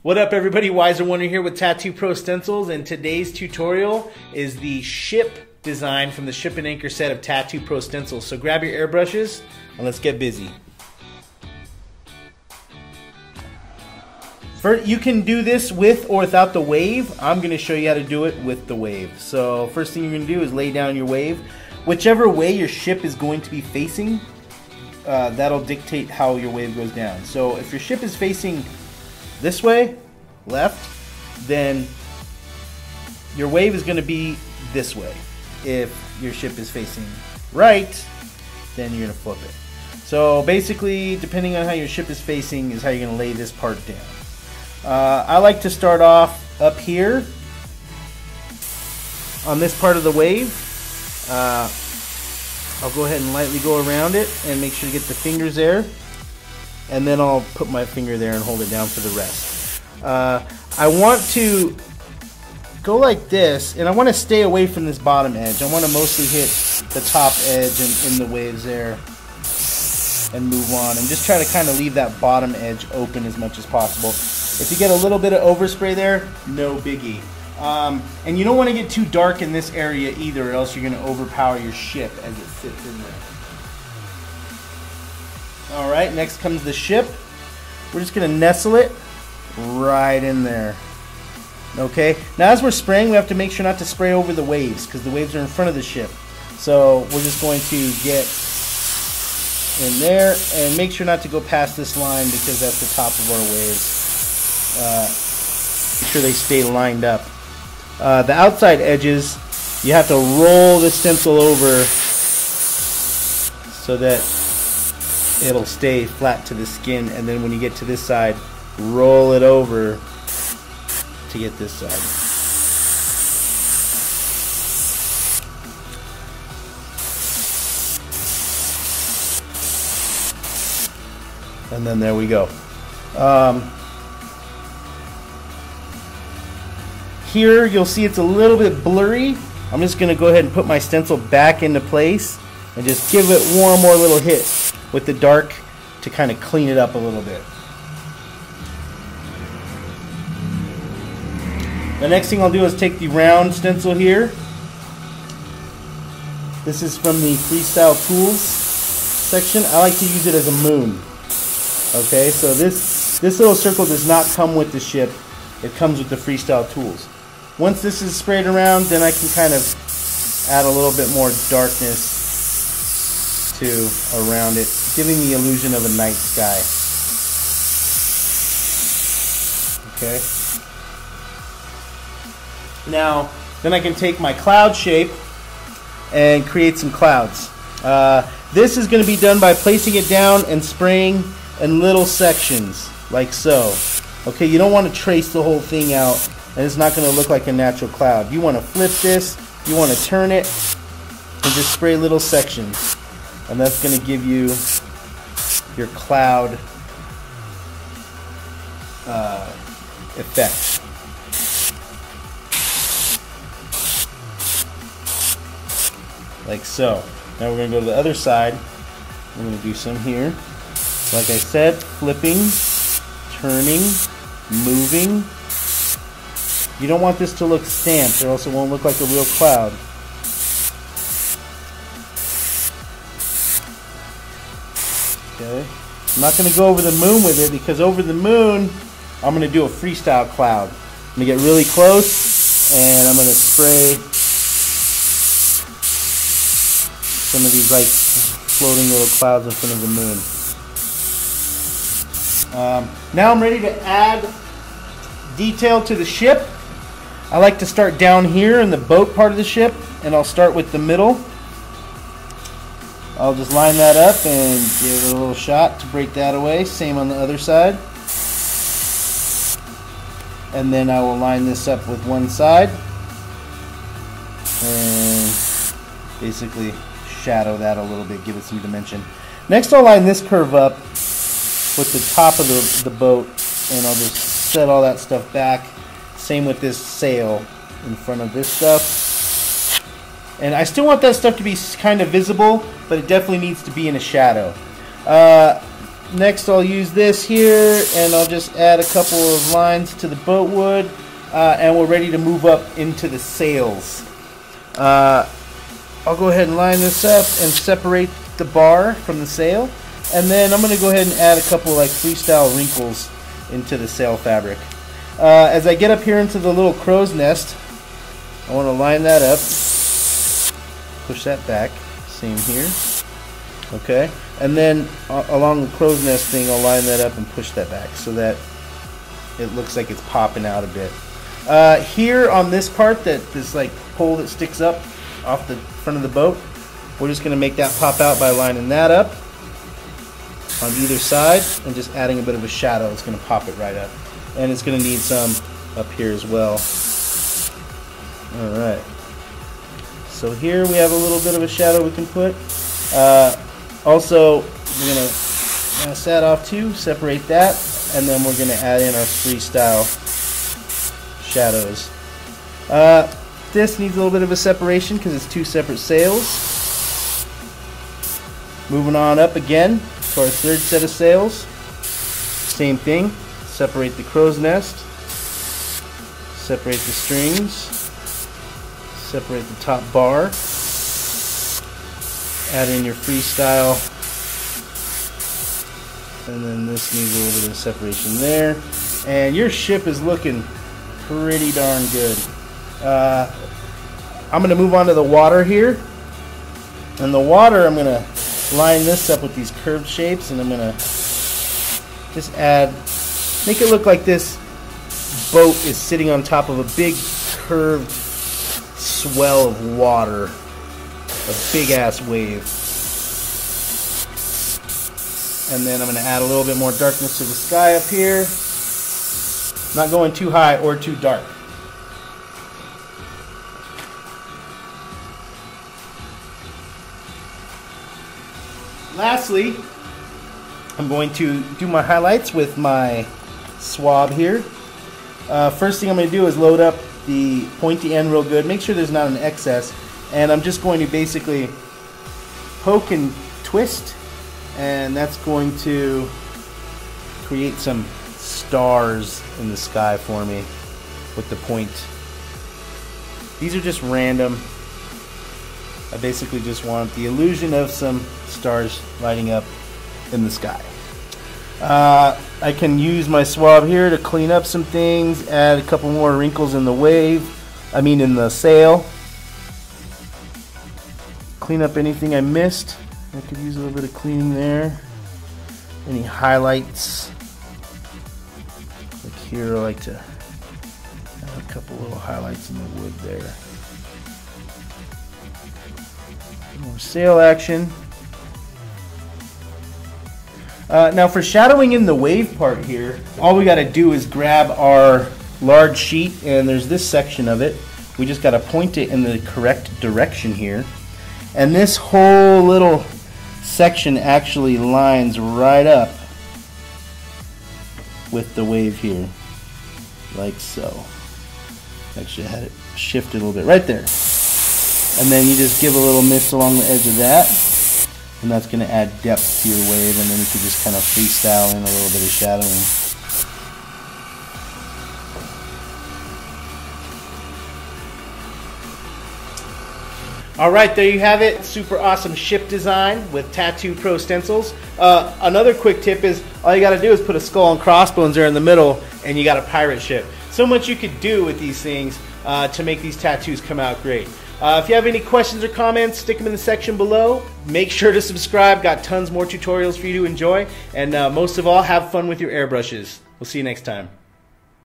What up everybody, Wiser Oner here with Tattoo Pro Stencils, and today's tutorial is the ship design from the Ship and Anchor set of Tattoo Pro Stencils. So grab your airbrushes and let's get busy. First, you can do this with or without the wave. I'm going to show you how to do it with the wave. So first thing you're going to do is lay down your wave. Whichever way your ship is going to be facing, that'll dictate how your wave goes down. So if your ship is facing this way, left, then your wave is going to be this way. If your ship is facing right, then you're going to flip it. So basically, depending on how your ship is facing is how you're going to lay this part down. I like to start off up here on this part of the wave. I'll go ahead and lightly go around it and make sure to get the fingers there. And then I'll put my finger there and hold it down for the rest. I want to go like this, and I want to stay away from this bottom edge. I want to mostly hit the top edge and in the waves there and move on. And just try to kind of leave that bottom edge open as much as possible. If you get a little bit of overspray there, no biggie. And you don't want to get too dark in this area either, or else you're going to overpower your ship as it sits in there. Alright, next comes the ship. We're just going to nestle it right in there. Okay, now as we're spraying, we have to make sure not to spray over the waves, because the waves are in front of the ship. So we're just going to get in there and make sure not to go past this line, because that's the top of our waves. Make sure they stay lined up. The outside edges, you have to roll the stencil over so that it'll stay flat to the skin, and then when you get to this side, roll it over to get this side. And then there we go. Here you'll see it's a little bit blurry. I'm just going to go ahead and put my stencil back into place and just give it one more little hit with the dark to kind of clean it up a little bit. The next thing I'll do is take the round stencil here. This is from the Freestyle Tools section. I like to use it as a moon. Okay, so this little circle does not come with the ship. It comes with the Freestyle Tools. Once this is sprayed around, then I can kind of add a little bit more darkness around it, giving the illusion of a night sky. Okay. Now, then I can take my cloud shape and create some clouds. This is going to be done by placing it down and spraying in little sections, like so. Okay, you don't want to trace the whole thing out, and it's not going to look like a natural cloud. You want to flip this, you want to turn it, and just spray little sections. And that's going to give you your cloud effect. Like so. Now we're going to go to the other side. I'm going to do some here. Like I said, flipping, turning, moving. You don't want this to look stamped, or else it won't look like a real cloud. Okay. I'm not going to go over the moon with it, because over the moon I'm going to do a freestyle cloud. I'm going to get really close and I'm going to spray some of these like floating little clouds in front of the moon. Now I'm ready to add detail to the ship. I like to start down here in the boat part of the ship, and I'll start with the middle. I'll just line that up and give it a little shot to break that away. Same on the other side. And then I will line this up with one side and basically shadow that a little bit, give it some dimension. Next I'll line this curve up with the top of the boat, and I'll just set all that stuff back. Same with this sail in front of this stuff. And I still want that stuff to be kind of visible, but it definitely needs to be in a shadow. next I'll use this here, and I'll just add a couple of lines to the boat wood, and we're ready to move up into the sails. I'll go ahead and line this up and separate the bar from the sail, and then I'm going to go ahead and add a couple like freestyle wrinkles into the sail fabric. As I get up here into the little crow's nest, I want to line that up, push that back, same here, okay, and then along the crow's nest thing I'll line that up and push that back so that it looks like it's popping out a bit. Here on this part, this like pole that sticks up off the front of the boat, we're just going to make that pop out by lining that up on either side and just adding a bit of a shadow. It's going to pop it right up, and it's going to need some up here as well. Alright, so here we have a little bit of a shadow we can put. Also, we're going to mask that off too, separate that, and then we're going to add in our freestyle shadows. This needs a little bit of a separation because it's two separate sails. Moving on up again to our third set of sails. Same thing, separate the crow's nest, separate the strings, separate the top bar, add in your freestyle, and then this needs a little bit of separation there, and your ship is looking pretty darn good. I'm going to move on to the water here, and the water I'm going to line this up with these curved shapes, and I'm going to just make it look like this boat is sitting on top of a big curved swell of water, a big ass wave. And then I'm going to add a little bit more darkness to the sky up here, not going too high or too dark. Lastly, I'm going to do my highlights with my swab here. First thing I'm going to do is load up the pointy end real good. Make sure there's not an excess. And I'm just going to basically poke and twist, and that's going to create some stars in the sky for me with the point. These are just random. I basically just want the illusion of some stars lighting up in the sky. I can use my swab here to clean up some things, add a couple more wrinkles in the in the sail. Clean up anything I missed. I could use a little bit of cleaning there. Any highlights? Like here, I like to add a couple little highlights in the wood there. More sail action. Now for shadowing in the wave part here, all we got to do is grab our large sheet, and there's this section of it. We just got to point it in the correct direction here. And this whole little section actually lines right up with the wave here, like so. Actually, I had it shifted a little bit right there. And then you just give a little mist along the edge of that, and that's going to add depth to your wave, and then you can just kind of freestyle in a little bit of shadowing. Alright, there you have it. Super awesome ship design with Tattoo Pro Stencils. Another quick tip is all you got to do is put a skull and crossbones there in the middle, and you got a pirate ship. So much you could do with these things to make these tattoos come out great. If you have any questions or comments, stick them in the section below. Make sure to subscribe. Got tons more tutorials for you to enjoy. And most of all, have fun with your airbrushes. We'll see you next time.